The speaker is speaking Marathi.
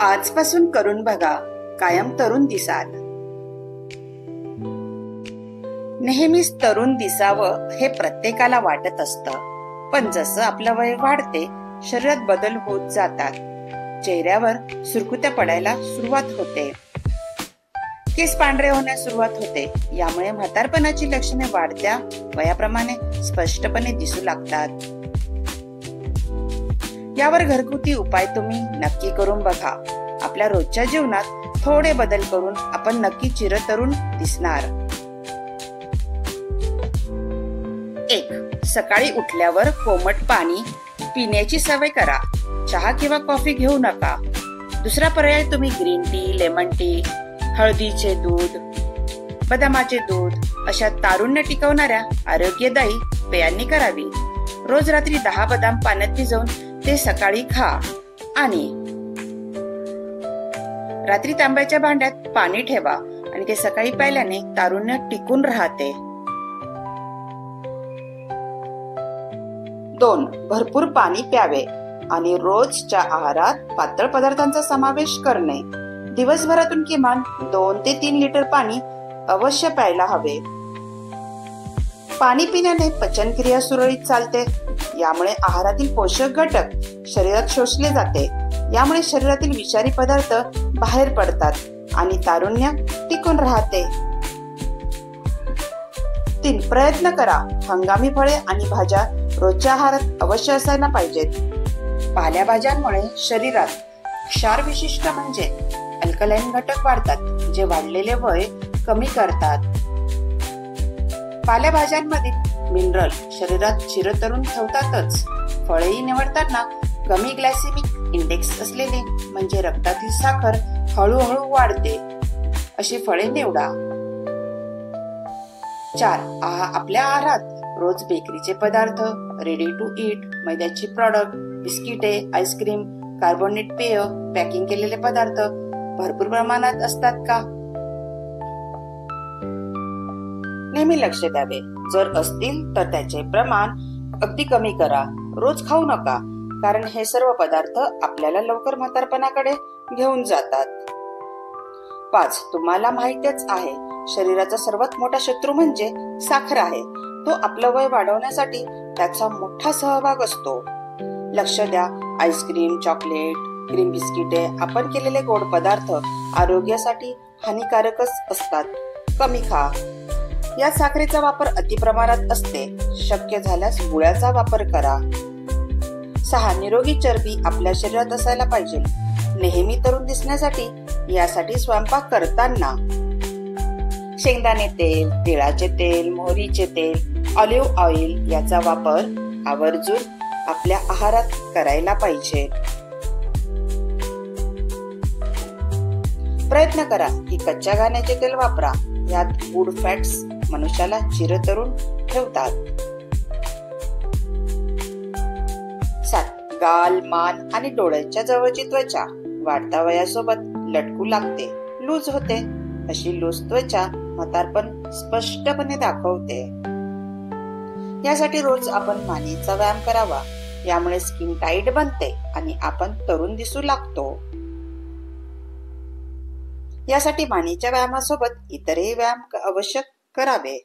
आजपासून करून बघा, कायम तरुण दिसाल. नेहमीच तरुण दिसावं हे प्रत्येकाला वाटत असतं, पण जसं आपलं वय वाढते शरीरात बदल होत जातात. चेहऱ्यावर सुरकुत्या पडायला सुरुवात होते, केस पांढरे होण्यास सुरुवात होते. यामुळे म्हातारपणाची लक्षणे वाढत्या वयाप्रमाणे स्पष्टपणे दिसू लागतात. यावर घरगुती उपाय तुम्ही नक्की करून बघा. आपल्या रोजच्या जीवनात थोडे बदल करून आपण नक्की चिरतरुण दिसणार. 1. सकाळी उठल्यावर कोमट पाणी पिण्याची सवय करा. चहा किंवा कॉफी घेऊ नका. दुसरा पर्याय तुम्ही ग्रीन टी, लेमन टी, हळदीचे दूध, बदामाचे दूध अशा तारुण्य टिकवणाऱ्या आरोग्यदायी पेयांनी करावी. रोज रात्री 10 बदाम पाण्यात भिजवून ते सकाळी खा आणि रात्री तांब्याच्या भांड्यात पाणी ठेवा आणि ते सकाळी प्यायल्याने तारुण्य टिकून राहते. 2. भरपूर पाणी प्यावे आणि रोजच्या आहारात पातळ पदार्थांचा समावेश करणे. दिवसभरातून किमान 2 ते 3 लिटर पाणी अवश्य प्यायला हवे. पाणी पिण्याने पचनक्रिया सुरळीत चालते. यामुळे आहारातील पोषक घटक शरीरात शोषले जाते. यामुळे शरीरातील विषारी पदार्थ बाहेर पडतात आणि तारुण्य टिकून राहते. 3. प्रयत्न करा. हंगामी फळे आणि भाज्या रोजच्या आहारात अवश्य असायला पाहिजेत. पालेभाज्यांमुळे शरीरात क्षार विशिष्ट म्हणजे अल्कलाईन घटक वाढतात, जे वाढलेले वय कमी करतात. पालेभाज्यांमधील मिनरल शरीरात चिरतरुण ठेवतातच. फळेही निवडताना कमी ग्लायसेमिक इंडेक्स असलेले म्हणजे रक्तातील साखर हळूहळू वाढते अशी फळे निवडा. 4. आपल्या आहारात रोज बेकरीचे पदार्थ, रेडी टू ईट, मैद्याची प्रॉडक्ट, बिस्किटे, आईस्क्रीम, कार्बोनेट पेय, पॅकिंग केलेले पदार्थ भरपूर प्रमाणात असतात का? नेहमी लक्ष द्यावे. जर असतील तर त्याचे प्रमाण अगदी कमी करा. रोज खाऊ नका, कारण हे सर्व पदार्थ आपल्याला लवकर म्हातारपणाकडे घेऊन जातात. 5. तुम्हाला माहितीच आहे, शरीराचा सर्वात मोठा शत्रू म्हणजे साखर आहे. तो आपलं वय वाढवण्यासाठी त्याचा मोठा सहभाग असतो. लक्ष द्या. आईस्क्रीम, चॉकलेट, क्रीम बिस्किटे, आपण केलेले गोड पदार्थ आरोग्यासाठी हानिकारकच असतात. कमी खा. या साखरेचा वापर अतिप्रमाणात असते. शक्य झाल्यास गुळाचा वापर करा. 6. निरोगी चरबी आपल्या शरीरात असायला पाहिजे. नेहमी तरुण दिसण्यासाठी यासाठी स्वयंपाक करताना शेंगदाणे तेल, तिळाचे तेल, मोहरीचे तेल, ऑलिव्ह ऑइल याचा वापर आवर्जून आपल्या आहारात करायला पाहिजे. प्रयत्न करा की कच्च्या घाण्याचे तेल वापरा. यात गुड फॅट्स मनुष्याला चिरतरुण ठेवतात. 7. गाल, मान आणि डोळ्यांच्या जवळची त्वचा वाढत्या वयासोबत लटकू लागते, लूज होते. अशी लूज त्वचा म्हातारपण स्पष्टपणे दाखवते. यासाठी रोज आपण मानेचा व्यायाम करावा. यामुळे स्किन टाईट बनते आणि आपण तरुण दिसू लागतो. यासाठी मानेच्या व्यायामासोबत इतरही व्यायाम आवश्यक करावे.